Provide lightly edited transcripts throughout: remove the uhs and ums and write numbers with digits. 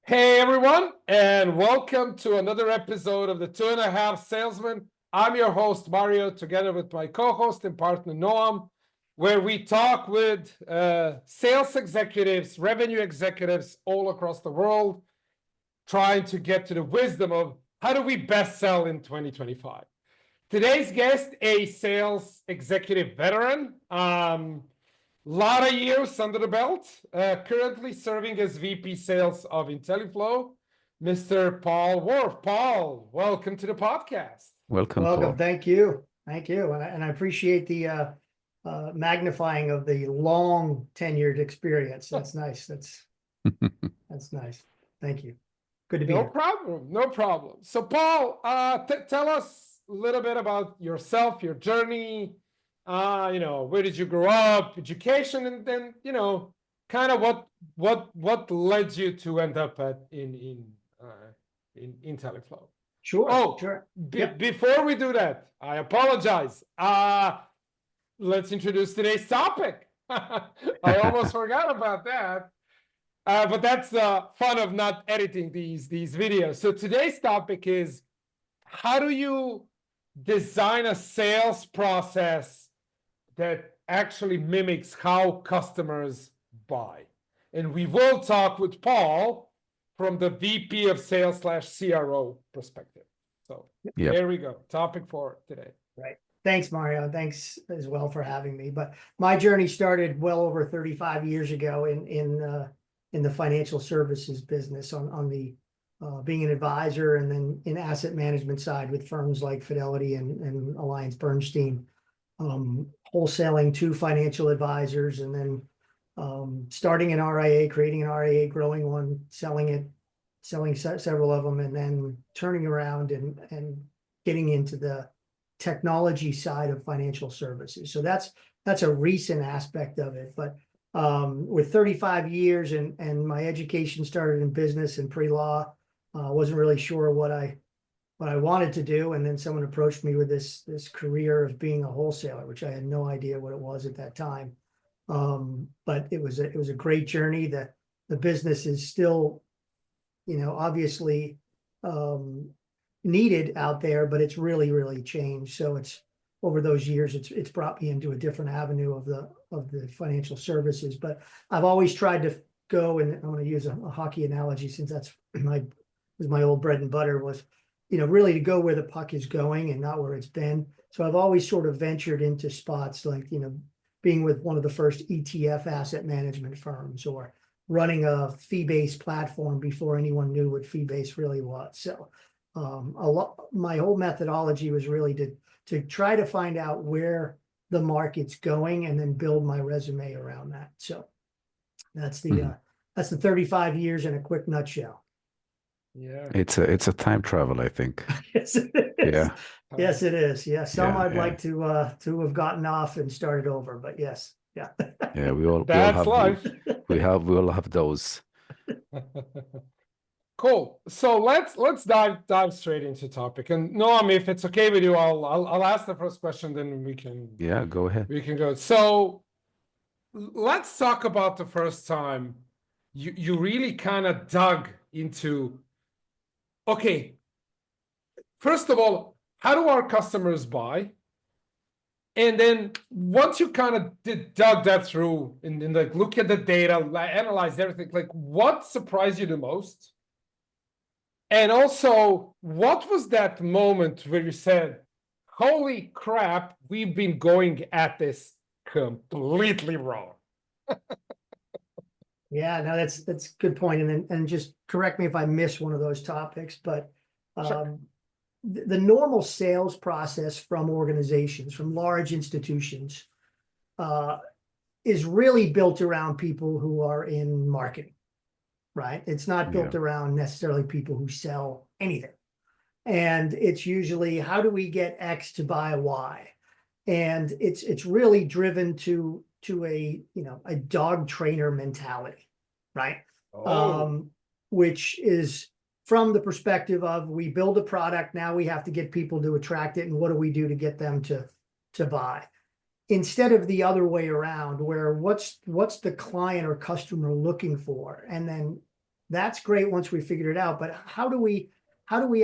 Hey everyone, and welcome to another episode of the 2.5 Salesmen. I'm your host Mario, together with my co-host and partner Noam, where we talk with sales executives, revenue executives all across the world, trying to get to the wisdom of how do we best sell in 2025. Today's guest, a sales executive veteran. Lot of years under the belt, currently serving as VP Sales of Intelliflo, Mr. Paul Wharf. Paul, welcome to the podcast. Welcome, Welcome. Paul. Thank you. And I appreciate the magnifying of the long tenured experience. That's nice. That's nice. Thank you. Good to be No here. problem, no problem. So Paul, tell us a little bit about yourself, your journey, where did you grow up, education, and then, kind of what led you to end up in Intelliflo. Sure. Yep. Before we do that, I apologize. Let's introduce today's topic. I almost forgot about that. But that's the fun of not editing these videos. So today's topic is, how do you design a sales process that actually mimics how customers buy? And we will talk with Paul from the VP of Sales / CRO perspective. So There we go. Topic for today. Right. Thanks, Mario. Thanks as well for having me. But my journey started well over 35 years ago in the financial services business on the being an advisor, and then in asset management side with firms like Fidelity and Alliance Bernstein, wholesaling to financial advisors, and then starting an RIA, creating an RIA, growing one, selling several of them, and then turning around and getting into the technology side of financial services. So that's a recent aspect of it. But with 35 years and my education started in business and pre-law, wasn't really sure what I wanted to do, and then someone approached me with this career of being a wholesaler, which I had no idea what it was at that time. But it was a great journey. The business is still, obviously needed out there, but it's really changed. So it's over those years, it's brought me into a different avenue of the financial services. But I've always tried to go, and I'm going to use a hockey analogy, since that's my old bread and butter, was really to go where the puck is going and not where it's been. So I've always sort of ventured into spots like, being with one of the first ETF asset management firms, or running a fee-based platform before anyone knew what fee-based really was. So my whole methodology was really to try to find out where the market's going and then build my resume around that. So that's the 35 years in a quick nutshell. Yeah, it's a time travel, I think. Yes, it is. Yeah. Yes, it is. Yeah. Some Yeah, I'd yeah. like to have gotten off and started over, but yes. Yeah. Yeah, we all that's have life. we all have those. Cool. So let's dive straight into topic. And Noam, if it's okay with you, I'll ask the first question, then we can Go ahead. we can go. So let's talk about the first time you really kind of dug into, okay, first of all, how do our customers buy? And then once you kind of dug that through and like look at the data, analyze everything, like what surprised you the most? And also, what was that moment where you said, holy crap, we've been going at this completely wrong? Yeah, no, that's a good point. And just correct me if I miss one of those topics, but Sure. the normal sales process from organizations, from large institutions, is really built around people who are in marketing, right? It's not built around necessarily people who sell anything. And it's usually, how do we get X to buy Y? And it's really driven to a dog trainer mentality, right? Which is from the perspective of, we build a product, now we have to get people to attract it, and what do we do to get them to buy? Instead of the other way around, where what's the client or customer looking for, and then That's great once we figured it out, but how do we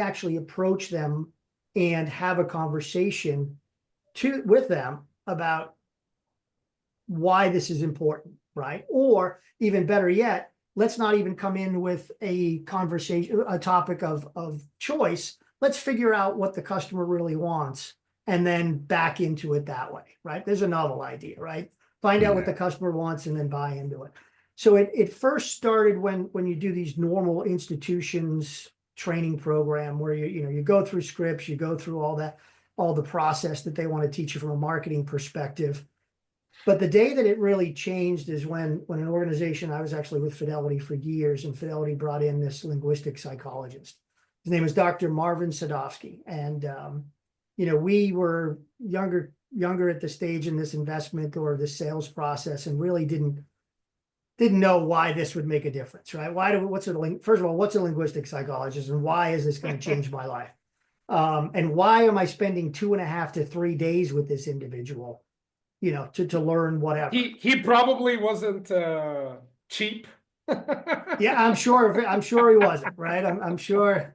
actually approach them and have a conversation with them about why this is important, right? Or even better yet, let's not even come in with a conversation, a topic of choice. Let's figure out what the customer really wants and then back into it that way, right? There's a novel idea, right? Find out what the customer wants and then buy into it. So it first started when you do these normal institutions training program where you go through scripts, you go through all the process that they want to teach you from a marketing perspective. But the day that it really changed is when an organization, I was actually with Fidelity for years, and Fidelity brought in this linguistic psychologist. His name was Dr. Marvin Sadowski. And, we were younger at the stage in this investment or this sales process and really didn't know why this would make a difference, right? First of all, what's a linguistic psychologist and why is this going to change my life? And why am I spending 2.5 to 3 days with this individual? To learn whatever. He probably wasn't cheap. Yeah, I'm sure he wasn't, right? I'm sure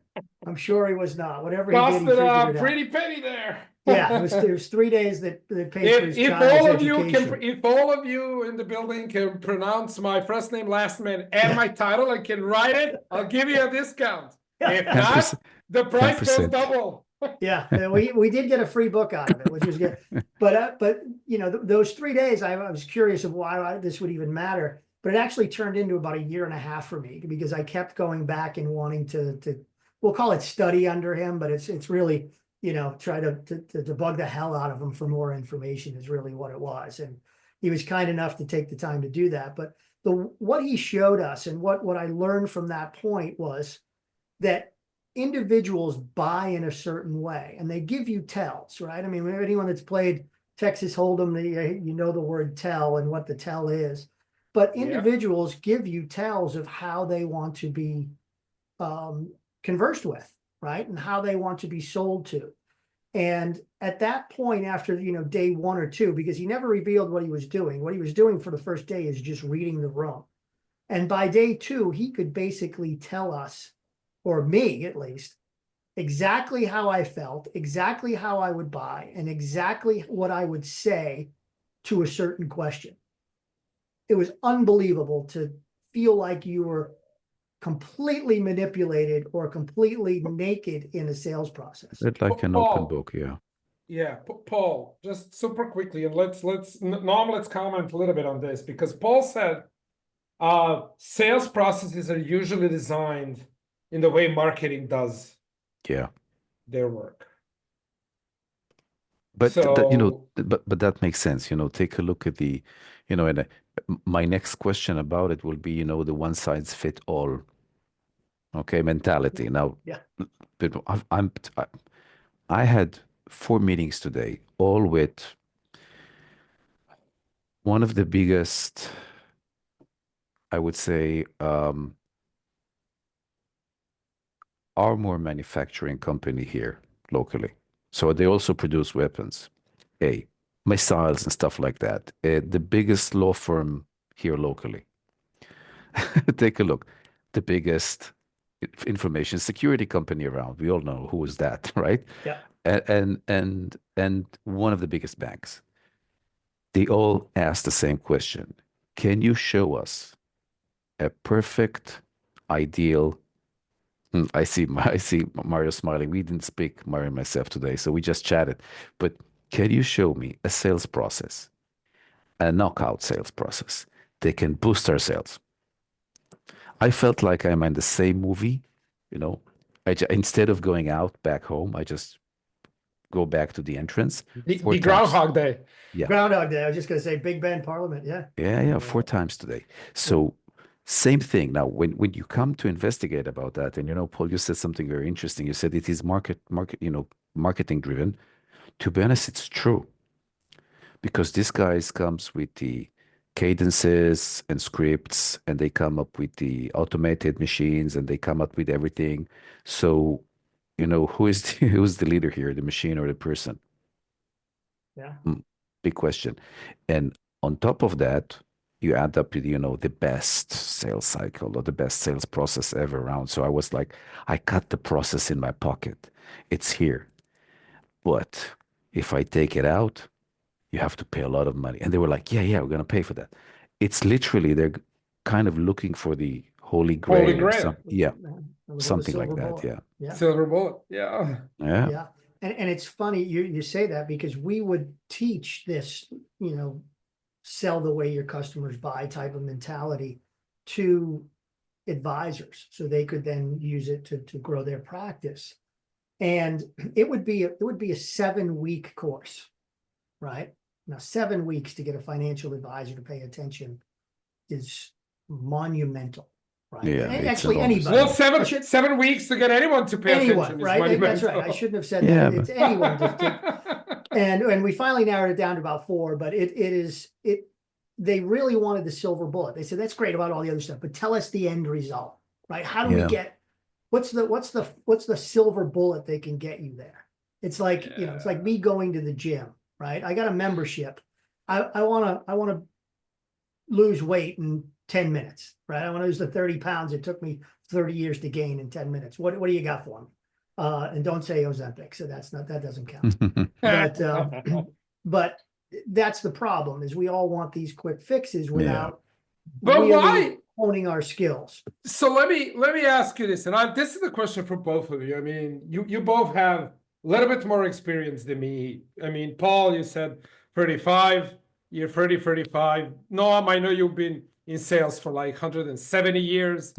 he was not. Whatever he did, he Costed figured a it pretty out. penny there. Yeah, it was 3 days that paid for his If child's all of you education. if all of you in the building can pronounce my first name, last name, and my title, and can write it, I'll give you a discount. If not, the price goes 10%. double. Yeah, we did get a free book out of it, which was good. But those 3 days, I was curious of why this would even matter. But it actually turned into about 1.5 years for me because I kept going back and wanting to we'll call it study under him, but it's really try to bug the hell out of him for more information is really what it was. And he was kind enough to take the time to do that. But what he showed us and what I learned from that point was that individuals buy in a certain way and they give you tells, right? I mean, anyone that's played Texas Hold'em, the word tell and what the tell is, but individuals give you tells of how they want to be conversed with, right? And how they want to be sold to. And at that point, after, day 1 or 2, because he never revealed what he was doing for the first day is just reading the room. And by day 2, he could basically tell us, or me at least, exactly how I felt, exactly how I would buy, and exactly what I would say to a certain question. It was unbelievable to feel like you were completely manipulated or completely naked in a sales process. It's like an open book, yeah. Yeah, Paul, just super quickly, and Noam, let's comment a little bit on this because Paul said sales processes are usually designed in the way marketing does their work. But so, but that makes sense. Take a look at the, and my next question about it will be, the one size fit all, mentality. Now, I had 4 meetings today, all with one of the biggest, I would say, armor manufacturing company here locally. So they also produce weapons, missiles and stuff like that. The biggest law firm here locally. Take a look. The biggest information security company around. We all know who is that, right? Yeah. And one of the biggest banks. They all ask the same question. Can you show us a perfect, ideal? I see Mario smiling. We didn't speak, Mario and myself today, so we just chatted. But can you show me a sales process, a knockout sales process that can boost our sales? I felt like I'm in the same movie, instead of going out back home, I just go back to the entrance. the Groundhog Day. Yeah. Groundhog Day. I was just going to say Big Ben Parliament. Yeah. Yeah. 4 times today. So same thing. Now, when you come to investigate about that, and Paul, you said something very interesting. You said it is marketing driven. To be honest, it's true. Because this guys comes with the cadences and scripts, and they come up with the automated machines, and they come up with everything. So, who's the leader here, the machine or the person? Yeah. Big question. And on top of that, you add up, the best sales cycle or the best sales process ever around. So I was like, I got the process in my pocket. It's here. But if I take it out, you have to pay a lot of money. And they were like, yeah, we're going to pay for that. It's literally, they're kind of looking for the holy Holy grail or Grail. something. Yeah, Looking for the something like silver that. bullet. Yeah. Yeah. Silver bullet. Yeah. Yeah. Yeah. And it's funny you say that because we would teach this, sell the way your customers buy type of mentality to advisors so they could then use it to grow their practice. And it would be a 7-week course, right? Now, 7 weeks to get a financial advisor to pay attention is monumental, right? Yeah, And it's actually enormous. anybody. Well, 7 weeks to get anyone to pay Anyone, attention is right? That's right. I monumental. shouldn't have said Yeah, that. It's anyone and we finally narrowed it down to about 4, but they really wanted the silver bullet. They said, that's great about all the other stuff, but tell us the end result, right? How do we Yeah. get, what's the silver bullet they can get you there? It's like, it's like me going to the gym, right? I got a membership. I want to lose weight in 10 minutes, right? I want to lose the 30 pounds. It took me 30 years to gain in 10 minutes. What do you got for me? And don't say Ozempic. So that doesn't count. But that's the problem is we all want these quick fixes without But really why honing our skills. So let me ask you this, and this is the question for both of you. I mean, you both have a little bit more experience than me. I mean, Paul, you said 35, you're 35. Noam, I know you've been in sales for like 170 years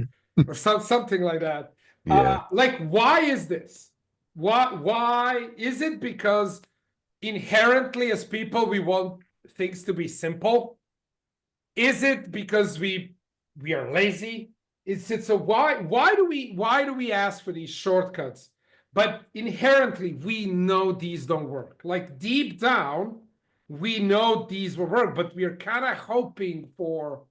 or something like that. Yeah. Like, why is this? Why is it because inherently as people we want things to be simple? Is it because we are lazy? Is it so why do we ask for these shortcuts? But inherently we know these don't work. Like deep down, we know these will work, but we are kind of hoping for,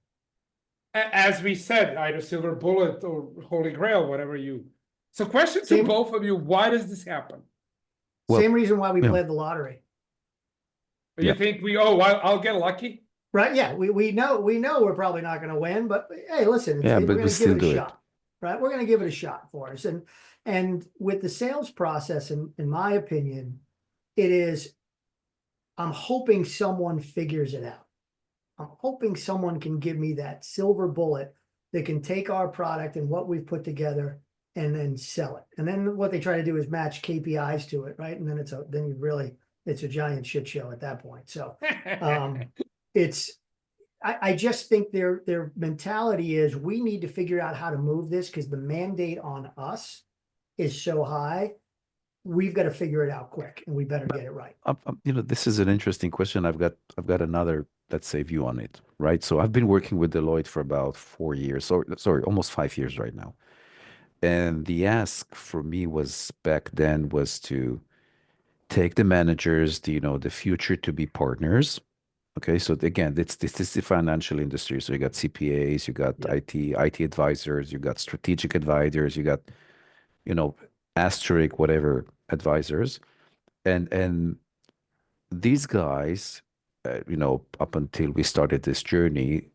as we said, either silver bullet or holy grail, whatever you. So question to both of you, why does this happen? Well, Same reason why we yeah. played the lottery. You think I'll get lucky? Right. Yeah. We know we're probably not going to win, but hey, listen, Yeah, we're but going we to give still it do a it. shot. Right. We're going to give it a shot for us. And with the sales process, in my opinion, it is, I'm hoping someone figures it out. I'm hoping someone can give me that silver bullet that can take our product and what we've put together and then sell it. And then what they try to do is match KPIs to it, right? And then it's a giant shit show at that point. So I just think their mentality is we need to figure out how to move this because the mandate on us is so high. We've got to figure it out quick, and we better get it right. This is an interesting question. I've got another, let's say, view on it, right? So I've been working with Deloitte for about 4 years, or sorry, almost 5 years right now. And the ask for me was back then was to take the managers, the future to be partners. Okay, so again, this is the financial industry. So you got CPAs, you got IT advisors, you got strategic advisors, you got, asterisk whatever advisors, and these guys, up until we started this journey,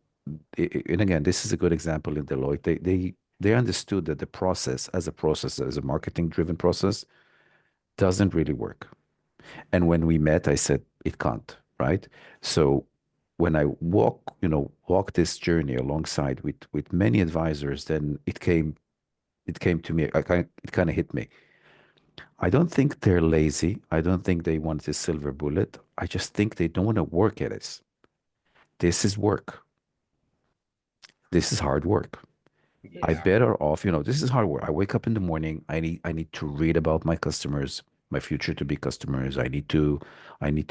and again, this is a good example in Deloitte. They understood that the process, as a marketing-driven process, doesn't really work. And when we met, I said it can't, right? So when I walk this journey alongside with many advisors, then it came to me. It kind of hit me. I don't think they're lazy. I don't think they want a silver bullet. I just think they don't want to work at it. This is work. This is hard work. I better off, this is hard work. I wake up in the morning. I need to read about my customers, my future to be customers. I need to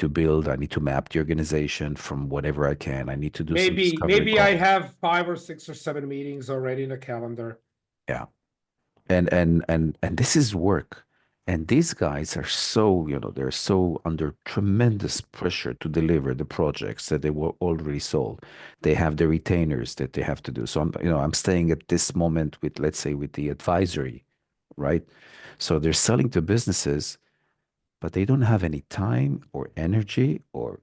build, I need to map the organization from whatever I can. I need to do some discovery maybe I calls. have 5 or 6 or 7 meetings already in the calendar. Yeah. And this is work. And these guys are so, they're so under tremendous pressure to deliver the projects that they were already sold. They have the retainers that they have to do. So I'm staying at this moment with, let's say, with the advisory, right? So they're selling to businesses, but they don't have any time or energy or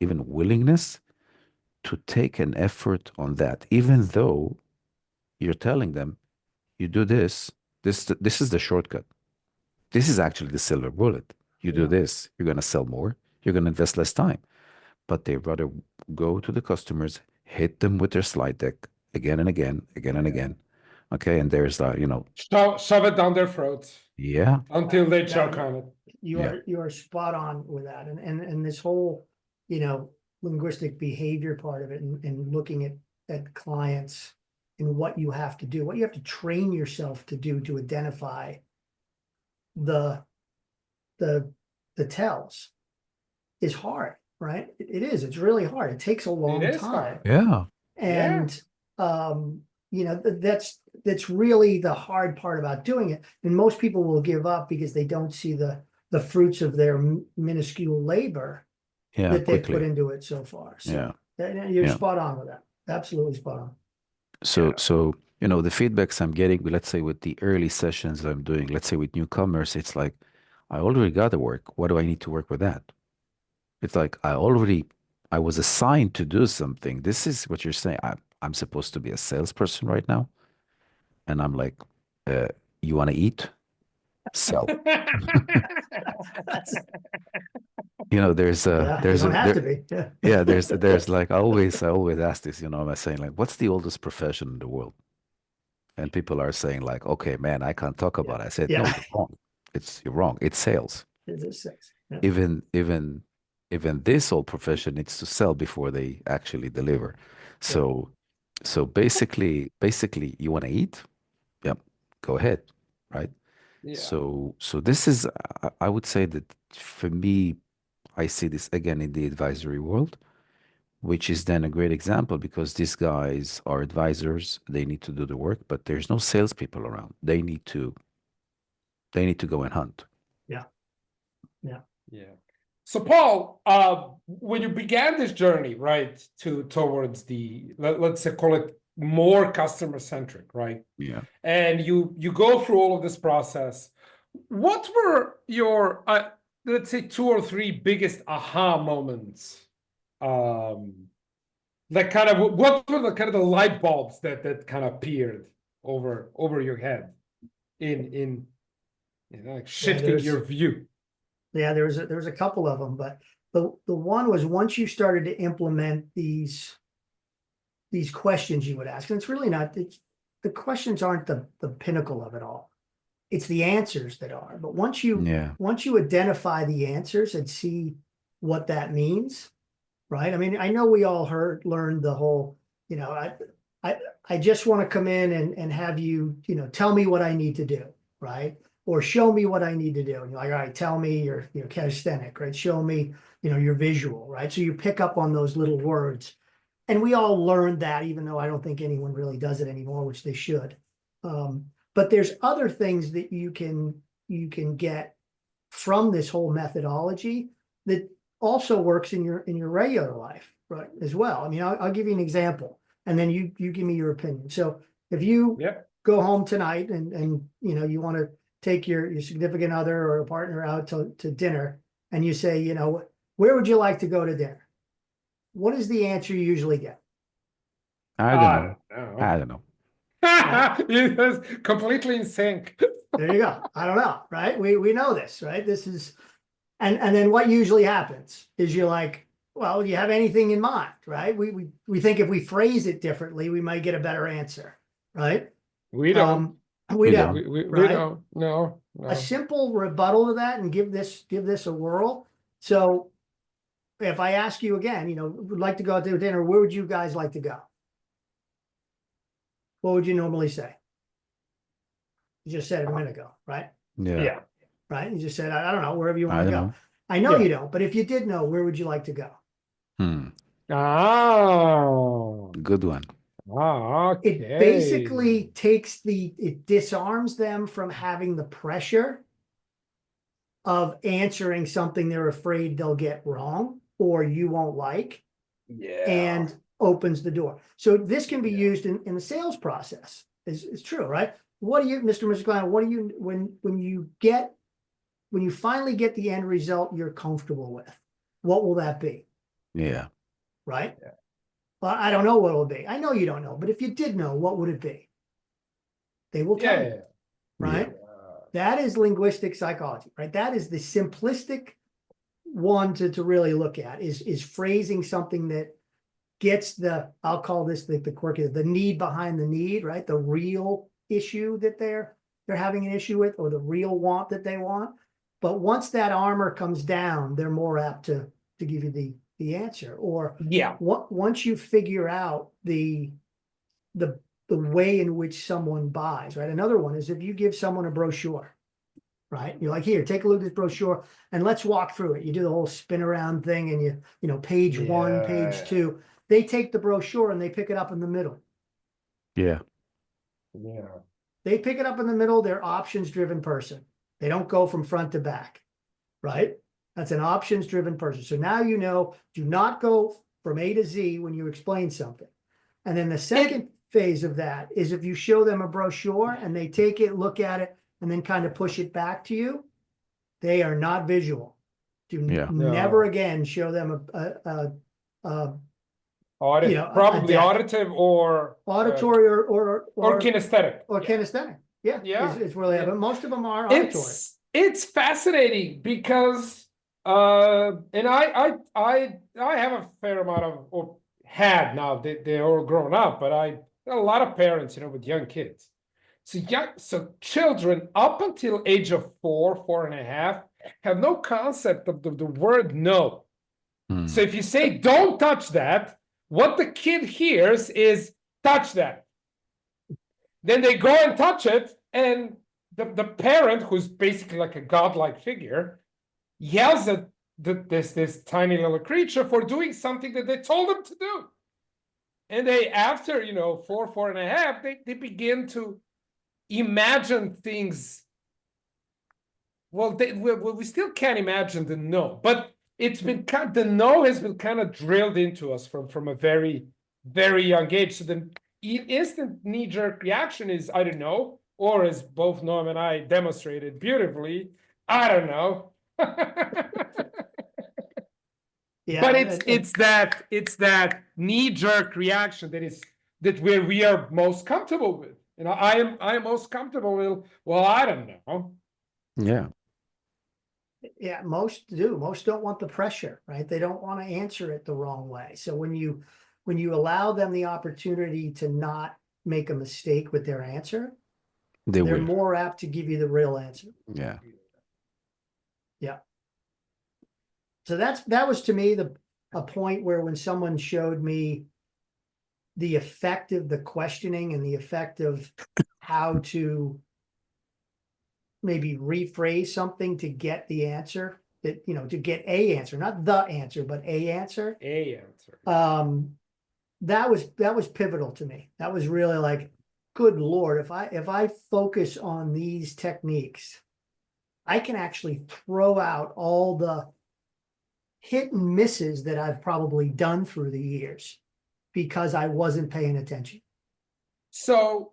even willingness to take an effort on that, even though you're telling them, you do this, this is the shortcut. This is actually the silver bullet. You do this, you're going to sell more, you're going to invest less time. But they rather go to the customers, hit them with their slide deck again and again, again and again. Okay, and there's shove it down their throats yeah, until they choke on it. You are spot on with that. And this whole, linguistic behavior part of it and looking at clients and what you have to do, what you have to train yourself to do to identify the tells is hard, right? It is. It's really hard. It takes a long time. yeah. And that's really the hard part about doing it. And most people will give up because they don't see the fruits of their minuscule labor that they've put into it so far. So you're spot on with that. Absolutely spot on. So the feedbacks I'm getting, let's say with the early sessions I'm doing, let's say with newcomers, it's like, I already got the work. What do I need to work with that? It's like, I was assigned to do something. This is what you're saying. I'm supposed to be a salesperson right now. And I'm like, you want to eat? Sell. There's like, I always ask this, I'm saying like, what's the oldest profession in the world? And people are saying like, okay, man, I can't talk about it. I said, no, you're wrong. You're wrong. It's sales. It's sales. Yeah. Even this old profession needs to sell before they actually deliver. So basically you want to eat? Yep. Go ahead. Right. Yeah. So this is, I would say that for me, I see this again in the advisory world, which is then a great example because these guys are advisors. They need to do the work, but there's no salespeople around. They need to go and hunt. Yeah. So Paul, when you began this journey, right, towards let's say call it more customer centric, right? Yeah. And you go through all of this process. What were your let's say 2 or 3 biggest aha moments? Like what were the kind of the light bulbs that kind of appeared over your head in like shifting your view? Yeah, there was a couple of them, but the one was once you started to implement these questions you would ask, and it's really not, the questions aren't the pinnacle of it all. It's the answers that are. But once you identify the answers and see what that means, right? I mean, I know we all learned the whole, I just want to come in and have you, tell me what I need to do, right? Or show me what I need to do. And you're like, all right, tell me your kinesthetic, right? Show me, your visual, right? So you pick up on those little words. And we all learned that, even though I don't think anyone really does it anymore, which they should. But there's other things that you can get from this whole methodology that also works in your regular life, right, as well. I mean, I'll give you an example, and then you give me your opinion. So if you go home tonight and you want to take your significant other or a partner out to dinner, and you say, where would you like to go to dinner? What is the answer you usually get? I don't know. It's completely in sync. There you go. I don't know, right? We know this, right? This is, and then what usually happens is you're like, well, do you have anything in mind, right? We think if we phrase it differently, we might get a better answer, right? We don't. We don't. We right? don't. No. A simple rebuttal to that, and give this a whirl. So if I ask you again, would like to go out to dinner, where would you guys like to go? What would you normally say? You just said it a minute ago, right? Yeah. Right? You just said, I don't know, wherever you want to go. Know. I know you don't, but if you did know, where would you like to go? Oh. Good one. Oh, okay. It basically it disarms them from having the pressure of answering something they're afraid they'll get wrong or you won't like. Yeah. And opens the door. So this can be used in the sales process. It's true, right? What do you, Mr. and Mrs. Klein, what do you, when you finally get the end result you're comfortable with, what will that be? Yeah. Right? Well, I don't know what it'll be. I know you don't know, but if you did know, what would it be? They will tell you, right? That is linguistic psychology, right? That is the simplistic one to really look at is phrasing something that gets the, I'll call this the quirky, the need behind the need, right? The real issue that they're having an issue with, or the real want that they want. But once that armor comes down, they're more apt to give you the answer. Or Yeah. Once you figure out the way in which someone buys, right? Another one is if you give someone a brochure, right? You're like, here, take a look at this brochure and let's walk through it. You do the whole spin around thing and you know, page one, page two. They take the brochure and they pick it up in the middle. Yeah. Yeah. They pick it up in the middle. They're options driven person. They don't go from front to back, right? That's an options driven person. So now you know, do not go from A to Z when you explain something. And then the second phase of that is if you show them a brochure and they take it, look at it, and then kind of push it back to you, they are not visual. Do never again show them Audit, you know, probably auditive or auditory or kinesthetic. Or kinesthetic. Yeah. Yeah. It's really, but most of them are auditory. It's fascinating because and I have a fair amount of, or had, now they're all grown up, but I a lot of parents, you know, with young kids. So children up until age of 4.5 have no concept of the word no. So if you say don't touch that, what the kid hears is touch that. Then they go and touch it, and the parent, who's basically like a godlike figure, yells at this tiny little creature for doing something that they told them to do. And they, after, you know, 4.5, they begin to imagine things. Well, we still can't imagine the no, but it's been the no has been kind of drilled into us from a very, very young age. So the instant knee-jerk reaction is, I don't know, or as both Noam and I demonstrated beautifully, I don't know. Yeah, but it's that knee-jerk reaction that we are most comfortable with. You know, I am most comfortable with, well, I don't know. Yeah. Yeah, most do. Most don't want the pressure, right? They don't want to answer it the wrong way. So when you allow them the opportunity to not make a mistake with their answer, they're more apt to give you the real answer. Yeah. Yeah. So that was to me a point where when someone showed me the effect of the questioning and the effect of how to maybe rephrase something to get the answer, that, you know, to get a answer, not the answer, but a answer. That was pivotal to me. That was really like, good Lord, if I focus on these techniques, I can actually throw out all the hit and misses that I've probably done through the years because I wasn't paying attention. So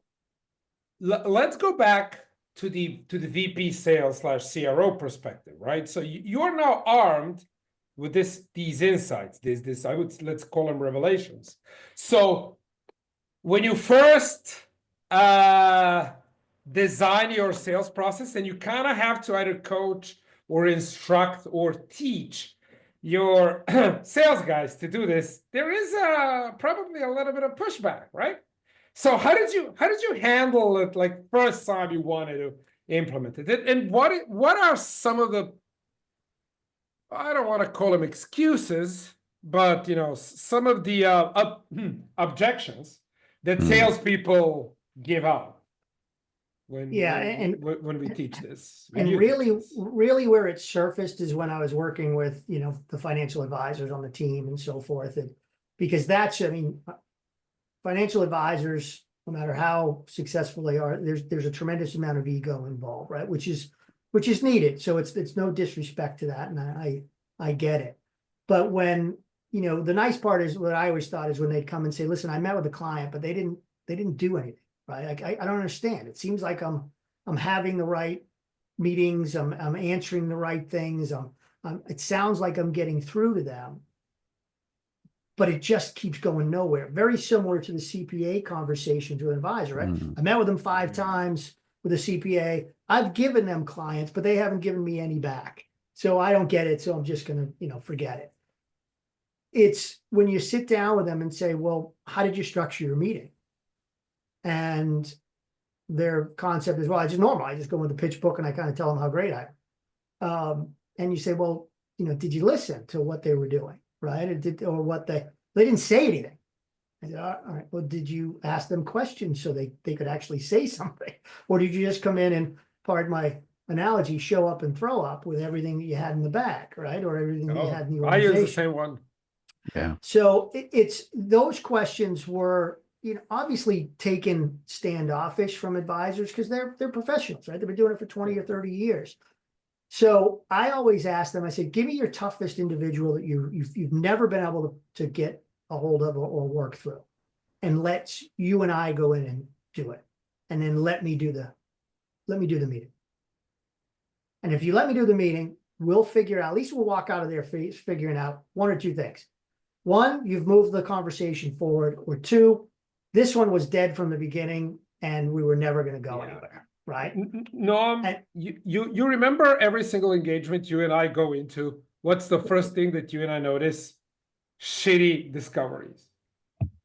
let's go back to the VP sales / CRO perspective, right? So you're now armed with these insights, let's call them revelations. So when you first design your sales process, and you kind of have to either coach or instruct or teach your sales guys to do this, there is probably a little bit of pushback, right? So how did you handle it, like first time you wanted to implement it? And what are some of the, I don't want to call them excuses, but you know, some of the objections that salespeople give out when we teach this. And really where it surfaced is when I was working with, you know, the financial advisors on the team and so forth. And because that's, I mean, financial advisors, no matter how successful they are, there's a tremendous amount of ego involved, right? Which is needed. So it's no disrespect to that, and I get it. But when, you know, the nice part is what I always thought is when they'd come and say, listen, I met with a client, but they didn't do anything, right? Like, I don't understand. It seems like I'm having the right meetings, I'm answering the right things, it sounds like I'm getting through to them. but it just keeps going nowhere. Very similar to the CPA conversation to an advisor, right? I met with them 5 times with a CPA. I've given them clients, but they haven't given me any back. So I don't get it. So I'm just going to, forget it. It's when you sit down with them and say, well, how did you structure your meeting? And their concept is, well, I just go with the pitch book and I kind of tell them how great I am. And you say, well, did you listen to what they were doing? Right? Or what they didn't say anything. I said, all right, well, did you ask them questions so they could actually say something? Or did you just come in and, pardon my analogy, show up and throw up with everything that you had in the bag, right? Or everything that you had in the organization? I use the same one. Yeah. So it's those questions were, obviously taken standoffish from advisors because they're professionals, right? They've been doing it for 20 or 30 years. So I always ask them, I said, give me your toughest individual that you've never been able to get a hold of or work through, and let you and I go in and do it. And then let me do the meeting. And if you let me do the meeting, we'll figure out, at least we'll walk out of there figuring out 1 or 2 things. 1, you've moved the conversation forward, or 2, this one was dead from the beginning and we were never going to go anywhere. Right? Noam, you remember every single engagement you and I go into, what's the first thing that you and I notice? Shitty discoveries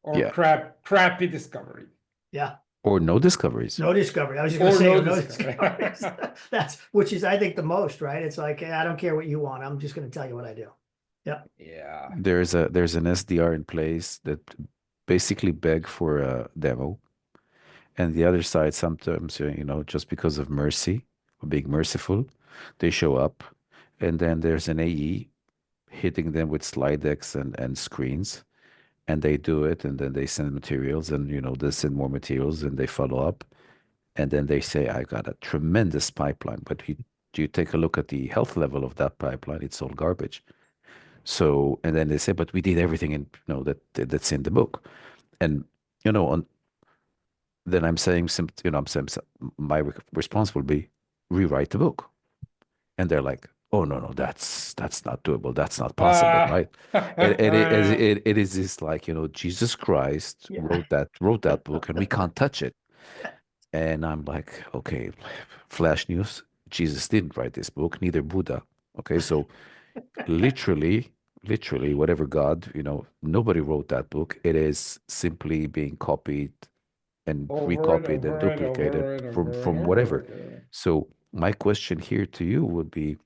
or crappy discovery. Yeah. Or no discoveries. No discovery. I was just going to say no no discoveries. Which is, I think, the most, right? It's like, I don't care what you want. I'm just going to tell you what I do. Yeah. Yeah. There's an SDR in place that basically beg for a demo. And the other side, sometimes, just because of mercy, or being merciful, they show up. And then there's an AE hitting them with slide decks and screens. And they do it. And then they send materials and, they send more materials and they follow up. And then they say, I got a tremendous pipeline. But you take a look at the health level of that pipeline, it's all garbage. So, and then they say, but we did everything that's in the book. And, then I'm saying, my response will be rewrite the book. And they're like, oh, no, that's not doable. That's not possible, right? And it is this like, Jesus Christ wrote that book and we can't touch it. And I'm like, okay, flash news. Jesus didn't write this book, neither Buddha. Okay, so literally, whatever God, nobody wrote that book. It is simply being copied and recopied and duplicated from whatever. So my question here to you would be,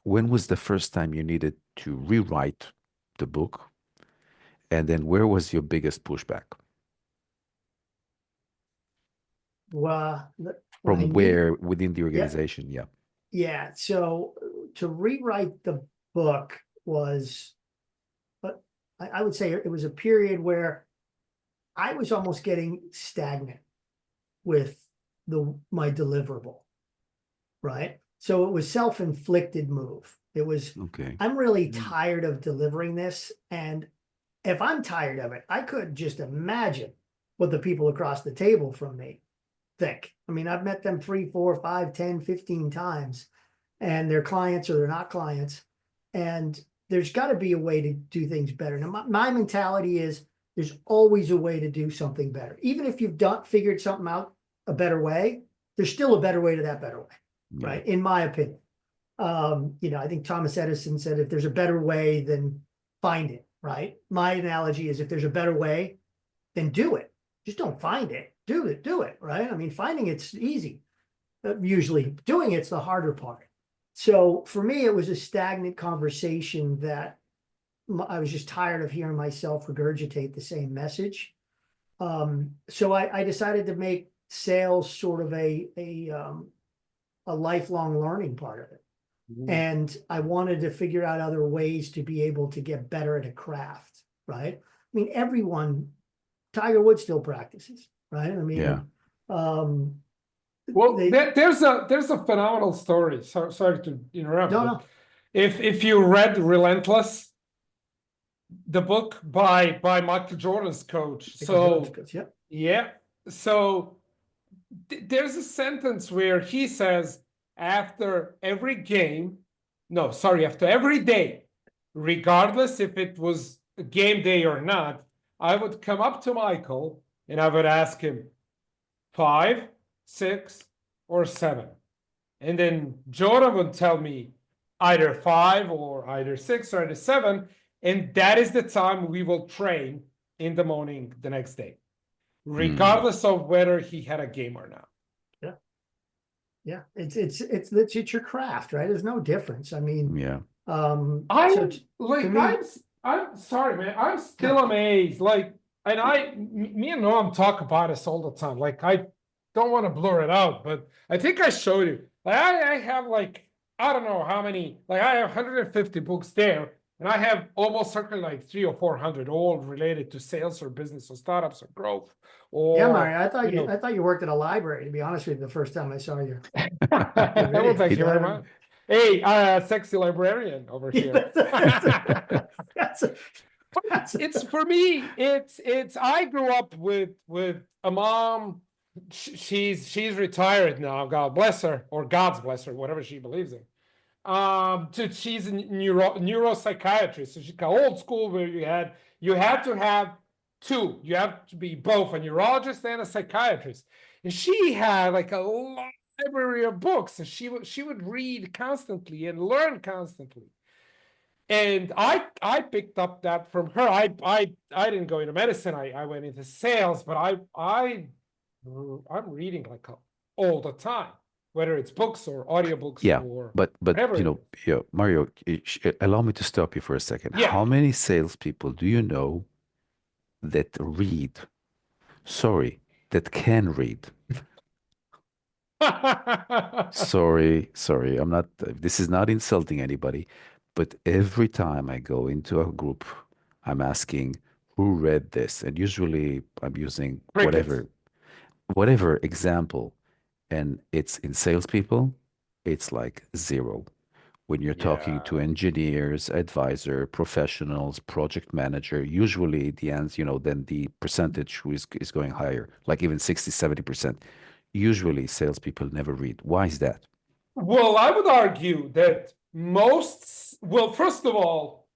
when was the first time you needed to rewrite the book? And then where was your biggest pushback? Well, from where within the organization? Yeah. Yeah. So to rewrite the book was, but I would say it was a period where I was almost getting stagnant with my deliverable, right? So it was self-inflicted move. It was, okay, I'm really tired of delivering this. And if I'm tired of it, I could just imagine what the people across the table from me think. I mean, I've met them 3, 4, 5, 10, 15 times, and they're clients or they're not clients. And there's got to be a way to do things better. Now, my mentality is there's always a way to do something better. Even if you've figured something out a better way, there's still a better way to that better way, right? In my opinion. I think Thomas Edison said, if there's a better way, then find it, right? My analogy is if there's a better way, then do it. Just don't find it. Do it, right? I mean, finding it's easy. Usually doing it's the harder part. So for me, it was a stagnant conversation that I was just tired of hearing myself regurgitate the same message. So I decided to make sales sort of a lifelong learning part of it. And I wanted to figure out other ways to be able to get better at a craft, right? I mean, Tiger Woods still practices, right? I mean, well, there's a phenomenal story. Sorry to interrupt. No. If you read Relentless, the book by Michael Jordan's coach, so there's a sentence where he says, after every day, regardless if it was game day or not, I would come up to Michael and I would ask him 5, 6, or 7. And then Jordan would tell me either 5 or either 6 or either 7. And that is the time we will train in the morning the next day, regardless of whether he had a game or not. Yeah, it's your craft, right? There's no difference. I mean, Yeah. I'm to me- I'm sorry, man. I'm still amazed. Like, and me and Noam talk about this all the time. Like, I don't want to blur it out, but I think I showed you. Like, I have like, I don't know how many, like I have 150 books there, and I have almost certainly like 300 or 400, all related to sales or business or startups or growth. Or, yeah, Mario, I know. thought you worked at a library, to be honest with you, the first time I saw you. Well, thank you very much. Hey, sexy librarian over here. It's for me. It's. I grew up with a mom. She's retired now. God bless her, or God's bless her, whatever she believes in. She's a neuropsychiatrist. So she's old school, where you had to have two. You have to be both a neurologist and a psychiatrist. And she had like a library of books, and she would read constantly and learn constantly. And I picked up that from her. I didn't go into medicine. I went into sales, but I'm reading like all the time, whether it's books or audiobooks. Yeah, or but whatever you it know, is. yeah, Mario, allow me to stop you for a second. Yeah. How many salespeople do you know that read? Sorry, that can read. Sorry. I'm not, this is not insulting anybody, but every time I go into a group, I'm asking who read this, and usually I'm using Crickets. whatever example, and it's in salespeople, it's like 0. When you're talking to Yeah. engineers, advisor, professionals, project manager, usually the answer, then the percentage is going higher, like even 60, 70%. Usually salespeople never read. Why is that? Well, I would argue that first of all,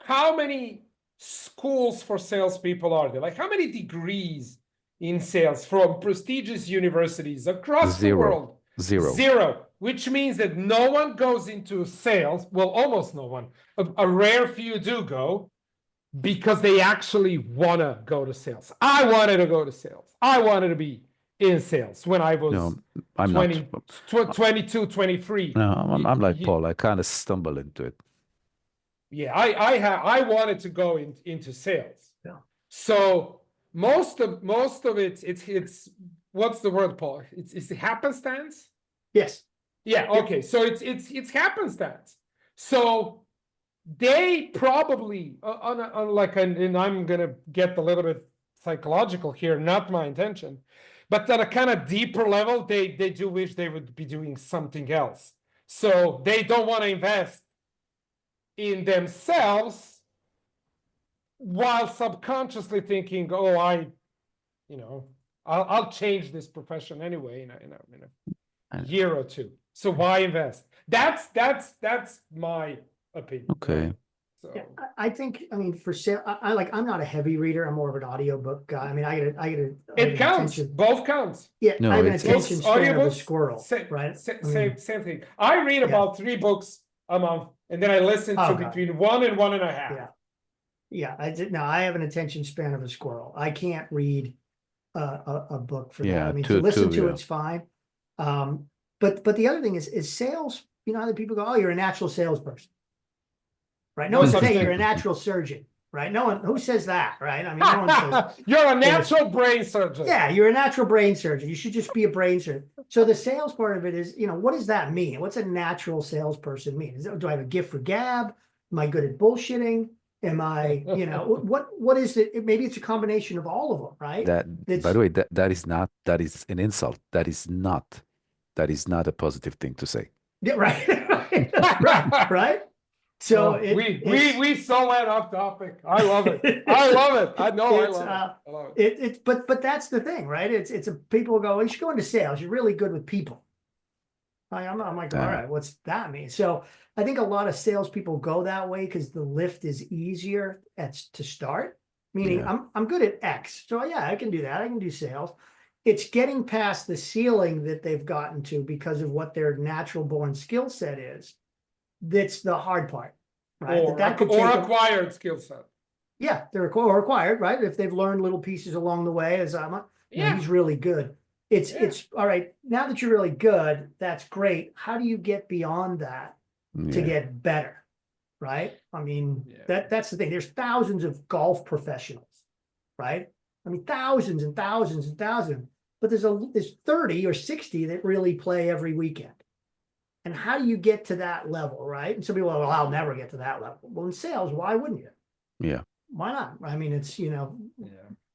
how many schools for salespeople are there? Like, how many degrees in sales from prestigious universities across the 0. world? 0. 0, which means that no one goes into sales. Well, almost no one. A rare few do go because they actually want to go to sales. I wanted to go to sales. I wanted to be in sales when I was No, I'm 20, not. 22, 23. No, I'm like Paul. I kind of stumble into it. Yeah, I wanted to go into sales. Yeah. So most of it's what's the word, Paul? It's happenstance. Yes. Yeah. Okay. So it's happenstance. So they probably and I'm gonna get a little bit psychological here, not my intention, but at a kind of deeper level, they do wish they would be doing something else. So they don't want to invest in themselves while subconsciously thinking, oh, I'll change this profession anyway in a year or two. So why invest? That's my opinion. Okay. Right? So Yeah, I think, I mean, for sale, I'm not a heavy reader. I'm more of an audiobook guy. I mean, I get it counts. Both counts. Yeah, No, I have an it's attention span of a audiobooks, squirrel, right? Same thing. I read about 3 books a month, and then I listen to between 1 and 1.5. Yeah. I have an attention span of a squirrel. I can't read a book for that. I mean, to listen to it's fine. But the other thing is sales. You know, other people go, "Oh, you're a natural salesperson," right? No one says, "Hey, you're a natural surgeon," right? No one who says that, right? I mean, no one says you're a natural brain surgeon. Yeah, you're a natural brain surgeon. You should just be a brain surgeon. So the sales part of it is, what does that mean? What's a natural salesperson mean? Do I have a gift for gab? Am I good at bullshitting? Am I, what is it? Maybe it's a combination of all of them, right? By the way, that is an insult. That is not a positive thing to say. Yeah, right. So we so went off topic. I love it. I love it. But that's the thing, right? It's people go, you should go into sales. You're really good with people. I'm like, all Damn. right, what's that mean? So I think a lot of salespeople go that way because the lift is easier to start. Meaning Yeah. I'm good at X. So yeah, I can do that. I can do sales. It's getting past the ceiling that they've gotten to because of what their natural born skill set is. That's the hard part, right? Or, That could or take them, acquired skill set. yeah, they're required, right? If they've learned little pieces along the way, as I'm, Yeah. he's really good. It's all right. Now that you're really good, that's great. How do you get beyond that to Yeah. get better? Right? I mean, Yeah. that's the thing. There's thousands of golf professionals, right? I mean, thousands and thousands and thousands, but there's 30 or 60 that really play every weekend. And how do you get to that level, right? And some people are, well, I'll never get to that level. Well, in sales, why wouldn't you? Yeah. Why not? I mean, it's, Yeah.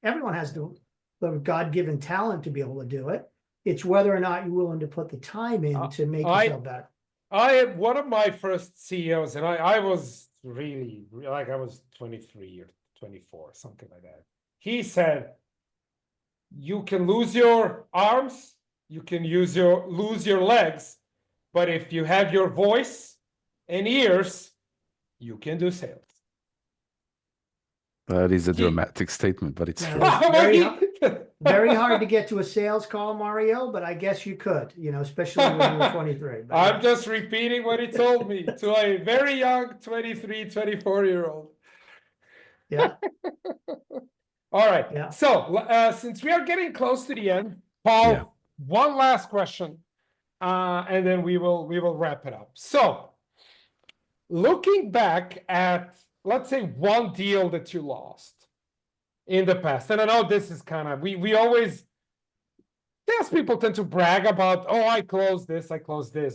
everyone has the God-given talent to be able to do it. It's whether or not you're willing to put the time in to make yourself better. One of my first CEOs, and I was really, like, I was 23 or 24, something like that. He said, you can lose your arms, you can lose your legs, but if you have your voice and ears, you can do sales. That is a dramatic statement, but it's Yeah, true. very hard to get to a sales call, Mario, but I guess you could, especially when you were 23. But I'm just repeating what he told me to a very young 23, 24-year-old. yeah. All right. Yeah. So since we are getting close to the end, Paul, Yeah. one last question, and then we will wrap it up. So looking back at, let's say, one deal that you lost in the past, and I know this is kind of, we always, salespeople tend to brag about, oh, I closed this,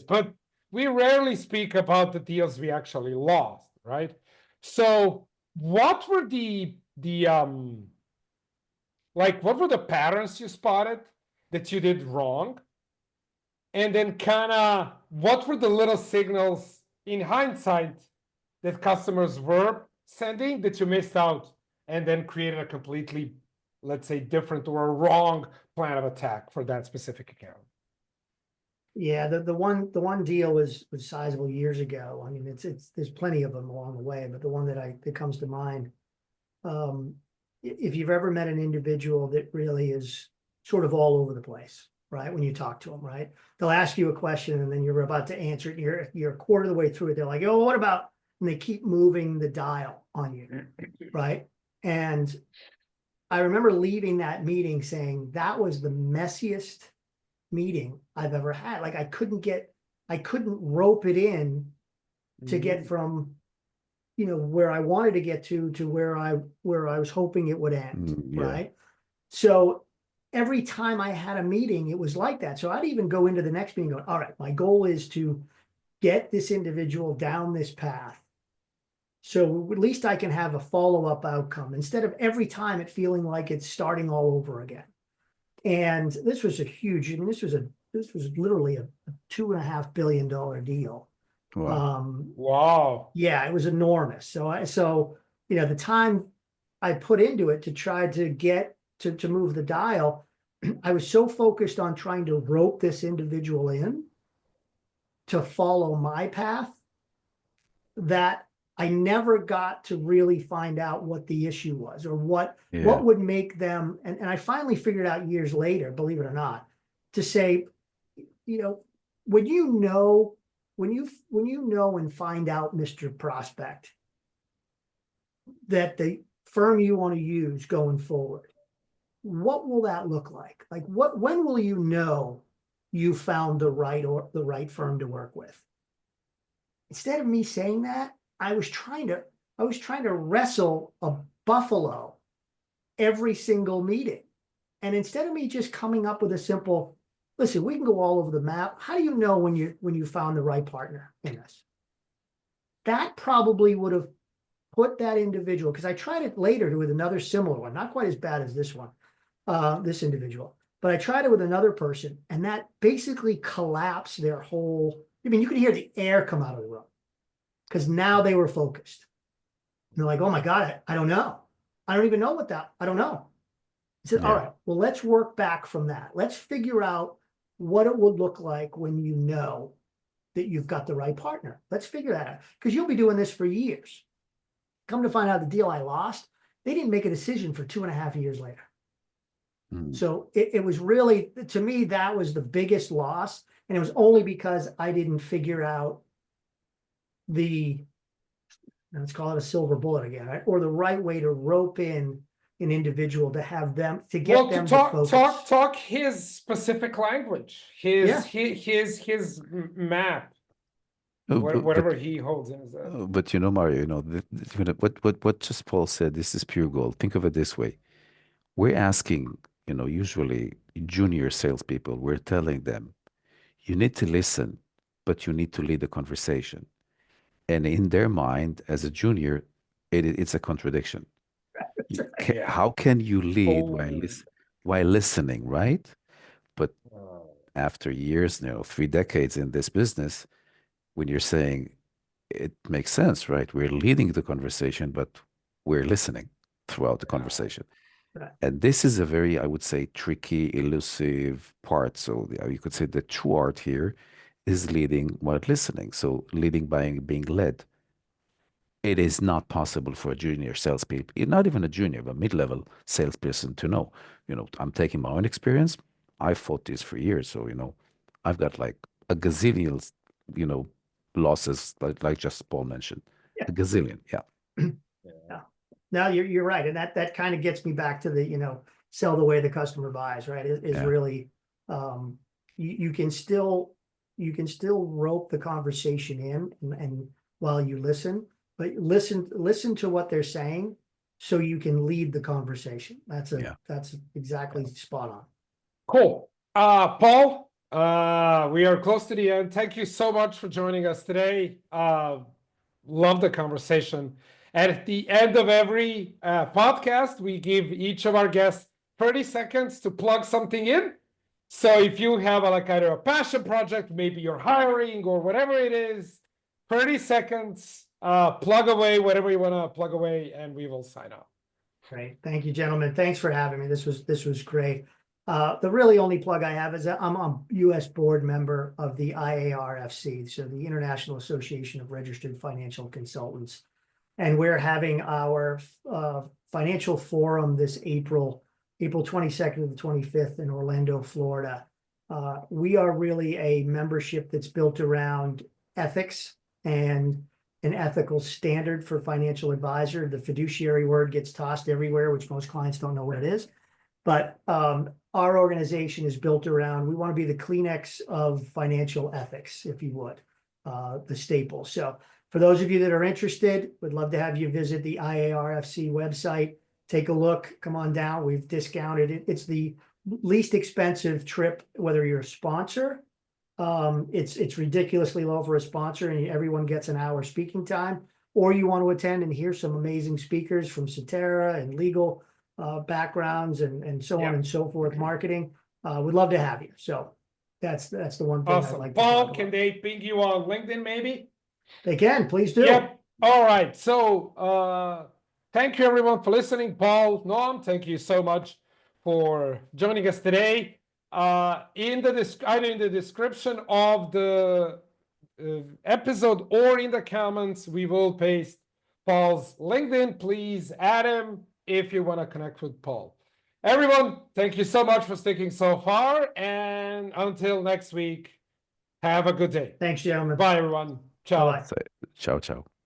but we rarely speak about the deals we actually lost, right? So what were what were the patterns you spotted that you did wrong? And then kind of what were the little signals in hindsight that customers were sending that you missed out and then created a completely, let's say, different or a wrong plan of attack for that specific account? Yeah, the one deal was sizable years ago. I mean, there's plenty of them along the way, but the one that comes to mind, if you've ever met an individual that really is sort of all over the place, right? When you talk to them, right? They'll ask you a question and then you're about to answer it. You're a quarter of the way through it. They're like, oh, what about, and they keep moving the dial on you, right? And I remember leaving that meeting saying that was the messiest meeting I've ever had. Like I couldn't rope it in to get from, where I wanted to get to where I was hoping it would end. Yeah. Right. So every time I had a meeting, it was like that. So I'd even go into the next meeting going, all right, my goal is to get this individual down this path. So at least I can have a follow-up outcome instead of every time it feeling like it's starting all over again. And this was a huge, I mean, this was literally a $2.5 billion deal. Wow. Wow. Yeah, it was enormous. So the time I put into it to try to get to move the dial, I was so focused on trying to rope this individual in to follow my path that I never got to really find out what the issue was or what would make them. And I finally figured out years later, believe it or not, to say, when you know and find out, Mr. Prospect, that the firm you want to use going forward, what will that look like? Like when will you know you found the right firm to work with? Instead of me saying that, I was trying to wrestle a buffalo every single meeting. And instead of me just coming up with a simple, listen, we can go all over the map. How do you know when you found the right partner in this? That probably would have put that individual, because I tried it later with another similar one, not quite as bad as this one, this individual, but I tried it with another person, and that basically collapsed their whole, I mean, you could hear the air come out of the room because now they were focused. And they're like, oh my God, I don't know. I don't even know I don't know. I said, all right, well, let's work back from that. Let's figure out what it would look like when you know that you've got the right partner. Let's figure that out, because you'll be doing this for years. Come to find out, the deal I lost, they didn't make a decision for 2.5 years later. So it was really, to me, that was the biggest loss. And it was only because I didn't figure out let's call it a silver bullet again, right? Or the right way to rope in an individual to have them, to get them to focus. Talk his specific language, his map, whatever he holds in his head. But Mario, what just Paul said, this is pure gold. Think of it this way. We're asking, usually junior salespeople, we're telling them, you need to listen, but you need to lead the conversation. And in their mind, as a junior, it's a contradiction. How can you lead while listening, right? But after years, 3 decades in this business, when you're saying it makes sense, right? We're leading the conversation, but we're listening throughout the conversation. Right. And this is a very, I would say, tricky, elusive part. So you could say the true art here is leading while listening. So leading by being led. It is not possible for a junior salespeople, not even a junior, but mid-level salesperson to know. I'm taking my own experience. I fought this for years. So, I've got like a gazillion, losses, like just Paul mentioned. Yeah. A gazillion, yeah. Yeah. No, you're right. And that kind of gets me back to the, sell the way the customer buys, right? Is really, you can still rope the conversation in and while you listen, but listen to what they're saying so you can lead the conversation. That's exactly spot on. Cool. Paul, we are close to the end. Thank you so much for joining us today. Love the conversation. And at the end of every podcast, we give each of our guests 30 seconds to plug something in. So if you have either a passion project, maybe you're hiring or whatever it is, 30 seconds, plug away whatever you want to plug away, and we will sign off. Great. Thank you, gentlemen. Thanks for having me. This was great. The really only plug I have is that I'm a U.S. board member of the IARFC, so the International Association of Registered Financial Consultants. And we're having our financial forum this April 22nd to the 25th in Orlando, Florida. We are really a membership that's built around ethics and an ethical standard for financial advisor. The fiduciary word gets tossed everywhere, which most clients don't know what it is. But our organization is built around, we want to be the Kleenex of financial ethics, if you would, the staple. So for those of you that are interested, we'd love to have you visit the IARFC website. Take a look, come on down. We've discounted it. It's the least expensive trip, whether you're a sponsor. It's ridiculously low for a sponsor and everyone gets an hour speaking time, or you want to attend and hear some amazing speakers from Cetera and legal backgrounds and so on and so forth, marketing. We'd love to have you. So that's the one thing Awesome. I'd like Paul, to talk can about. they ping you on LinkedIn maybe? They can, please do. Yep. All right. So thank you everyone for listening. Paul, Noam, thank you so much for joining us today. Either in the description of the episode or in the comments, we will paste Paul's LinkedIn. Please add him if you want to connect with Paul. Everyone, thank you so much for sticking so far, and until next week, have a good day. Thanks, gentlemen. Bye, everyone. Ciao. Bye-bye. So, ciao, ciao.